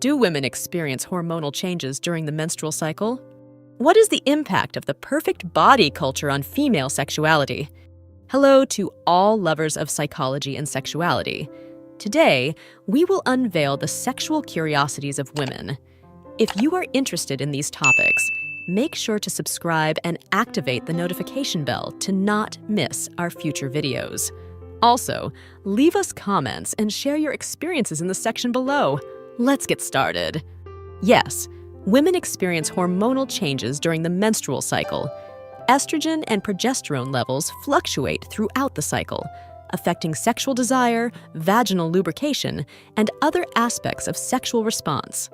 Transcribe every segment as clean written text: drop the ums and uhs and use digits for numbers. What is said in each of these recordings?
Do women experience hormonal changes during the menstrual cycle? What is the impact of the perfect body culture on female sexuality? Hello to all lovers of psychology and sexuality. Today, we will unveil the sexual curiosities of women. If you are interested in these topics, make sure to subscribe and activate the notification bell to not miss our future videos. Also, leave us comments and share your experiences in the section below. Let's get started. Yes, women experience hormonal changes during the menstrual cycle. Estrogen and progesterone levels fluctuate throughout the cycle, affecting sexual desire, vaginal lubrication, and other aspects of sexual response.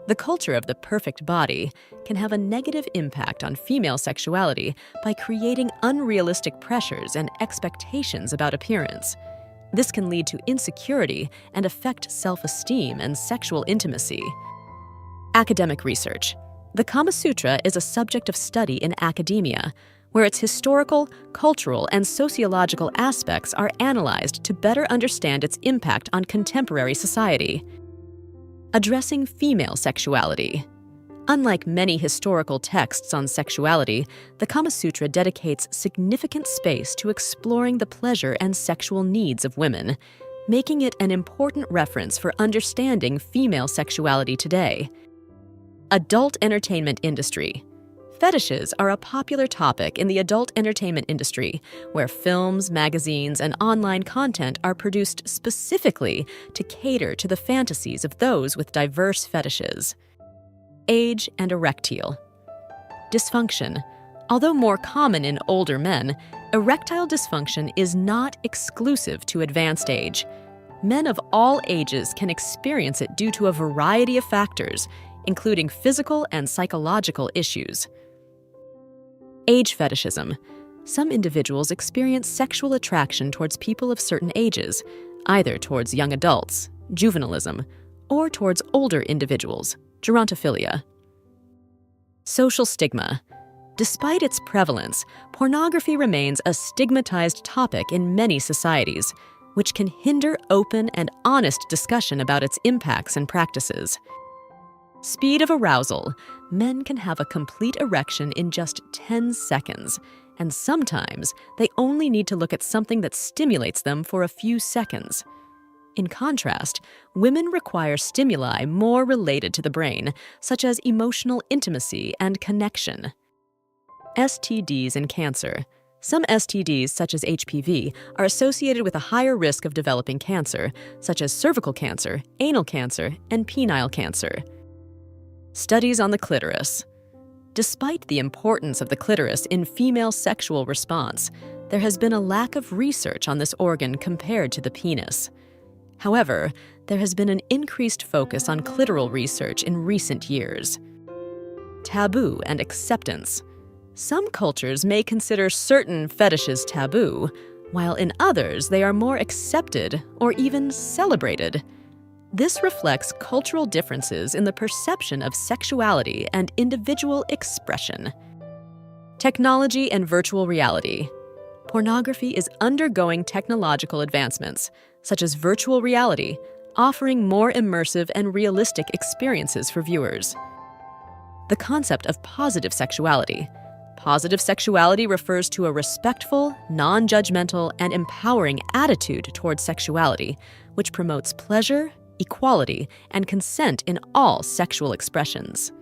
The culture of the perfect body can have a negative impact on female sexuality by creating unrealistic pressures and expectations about appearance. This can lead to insecurity and affect self-esteem and sexual intimacy. Academic research. The Kama Sutra is a subject of study in academia, where its historical, cultural, and sociological aspects are analyzed to better understand its impact on contemporary society. Addressing female sexuality. Unlike many historical texts on sexuality, the Kama Sutra dedicates significant space to exploring the pleasure and sexual needs of women, making it an important reference for understanding female sexuality today. Adult entertainment industry. Fetishes are a popular topic in the adult entertainment industry, where films, magazines, and online content are produced specifically to cater to the fantasies of those with diverse fetishes. Age and erectile dysfunction. Although more common in older men, erectile dysfunction is not exclusive to advanced age. Men of all ages can experience it due to a variety of factors, including physical and psychological issues. Age fetishism. Some individuals experience sexual attraction towards people of certain ages, either towards young adults, juvenilism, or towards older individuals, gerontophilia. Social stigma. Despite its prevalence, pornography remains a stigmatized topic in many societies, which can hinder open and honest discussion about its impacts and practices. Speed of arousal. Men can have a complete erection in just 10 seconds, and sometimes they only need to look at something that stimulates them for a few seconds. In contrast, women require stimuli more related to the brain, such as emotional intimacy and connection. STDs and cancer. Some STDs, such as HPV, are associated with a higher risk of developing cancer, such as cervical cancer, anal cancer, and penile cancer. Studies on the clitoris. Despite the importance of the clitoris in female sexual response, there has been a lack of research on this organ compared to the penis. However, there has been an increased focus on clitoral research in recent years. Taboo and acceptance. Some cultures may consider certain fetishes taboo, while in others they are more accepted or even celebrated. This reflects cultural differences in the perception of sexuality and individual expression. Technology and virtual reality. Pornography is undergoing technological advancements, such as virtual reality, offering more immersive and realistic experiences for viewers. The concept of positive sexuality. Positive sexuality refers to a respectful, non-judgmental, and empowering attitude towards sexuality, which promotes pleasure, equality, and consent in all sexual expressions.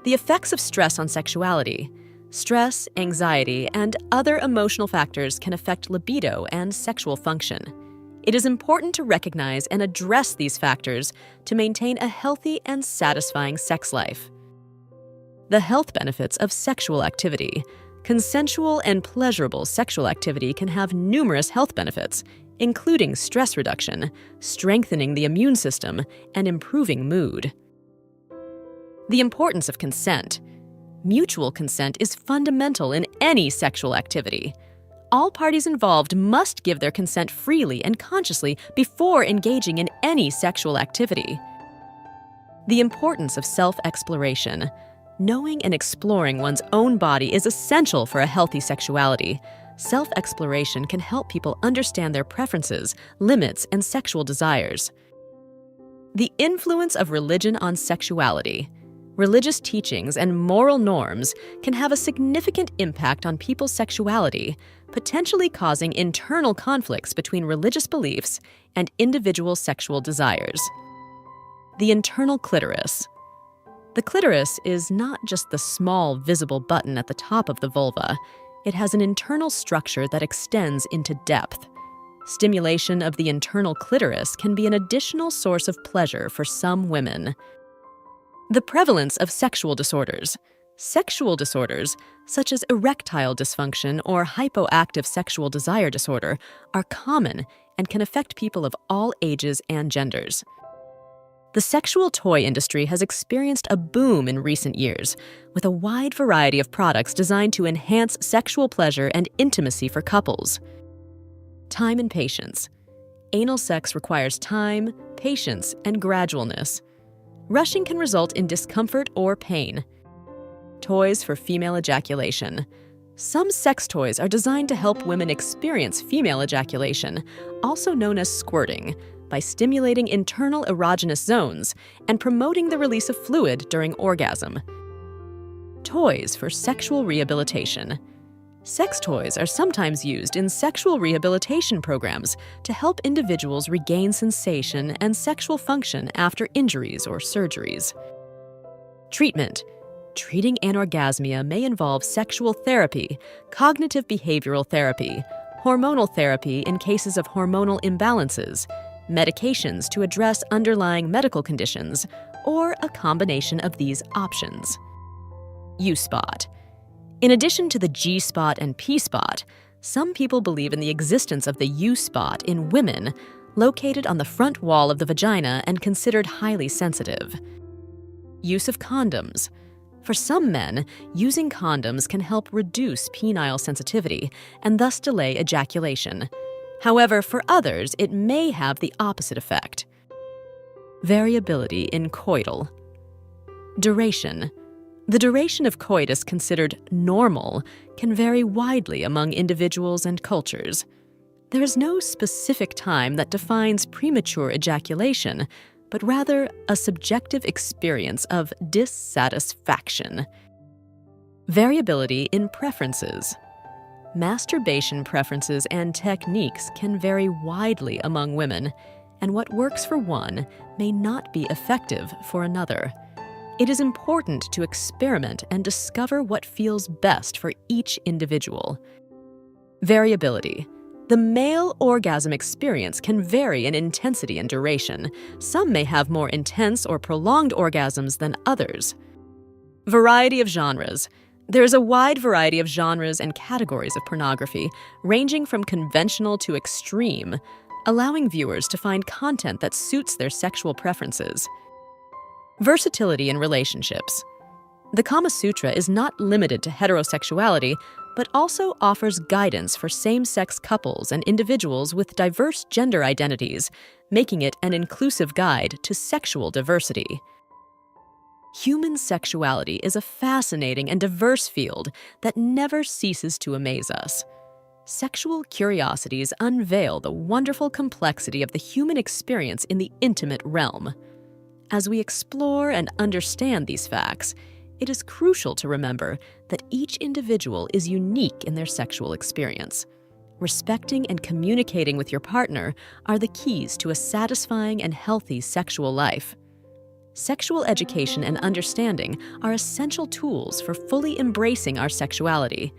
The effects of stress on sexuality. Stress, anxiety, and other emotional factors can affect libido and sexual function. It is important to recognize and address these factors to maintain a healthy and satisfying sex life. The health benefits of sexual activity. Consensual and pleasurable sexual activity can have numerous health benefits, including stress reduction, strengthening the immune system, and improving mood. The importance of consent. Mutual consent is fundamental in any sexual activity. All parties involved must give their consent freely and consciously before engaging in any sexual activity. The importance of self-exploration. Knowing and exploring one's own body is essential for a healthy sexuality. Self-exploration can help people understand their preferences, limits, and sexual desires. The influence of religion on sexuality. Religious teachings and moral norms can have a significant impact on people's sexuality, potentially causing internal conflicts between religious beliefs and individual sexual desires. The internal clitoris. The clitoris is not just the small, visible button at the top of the vulva. It has an internal structure that extends into depth. Stimulation of the internal clitoris can be an additional source of pleasure for some women. The prevalence of sexual disorders. Sexual disorders, such as erectile dysfunction or hypoactive sexual desire disorder, are common and can affect people of all ages and genders. The sexual toy industry has experienced a boom in recent years, with a wide variety of products designed to enhance sexual pleasure and intimacy for couples. Time and patience. Anal sex requires time, patience, and gradualness. Rushing can result in discomfort or pain. Toys for female ejaculation. Some sex toys are designed to help women experience female ejaculation, also known as squirting, by stimulating internal erogenous zones and promoting the release of fluid during orgasm. Toys for sexual rehabilitation. Sex toys are sometimes used in sexual rehabilitation programs to help individuals regain sensation and sexual function after injuries or surgeries. Treatment. Treating anorgasmia may involve sexual therapy, cognitive behavioral therapy, hormonal therapy in cases of hormonal imbalances, medications to address underlying medical conditions, or a combination of these options. U-spot. In addition to the G-spot and P-spot, some people believe in the existence of the U-spot in women, located on the front wall of the vagina and considered highly sensitive. Use of condoms. For some men, using condoms can help reduce penile sensitivity and thus delay ejaculation. However, for others, it may have the opposite effect. Variability in coital. Duration. The duration of coitus considered normal can vary widely among individuals and cultures. There is no specific time that defines premature ejaculation, but rather a subjective experience of dissatisfaction. Variability in preferences. Masturbation preferences and techniques can vary widely among women, and what works for one may not be effective for another. It is important to experiment and discover what feels best for each individual. Variability. The male orgasm experience can vary in intensity and duration. Some may have more intense or prolonged orgasms than others. Variety of genres. There is a wide variety of genres and categories of pornography, ranging from conventional to extreme, allowing viewers to find content that suits their sexual preferences. Versatility in relationships. The Kama Sutra is not limited to heterosexuality, but also offers guidance for same-sex couples and individuals with diverse gender identities, making it an inclusive guide to sexual diversity. Human sexuality is a fascinating and diverse field that never ceases to amaze us. Sexual curiosities unveil the wonderful complexity of the human experience in the intimate realm. As we explore and understand these facts, it is crucial to remember that each individual is unique in their sexual experience. Respecting and communicating with your partner are the keys to a satisfying and healthy sexual life. Sexual education and understanding are essential tools for fully embracing our sexuality.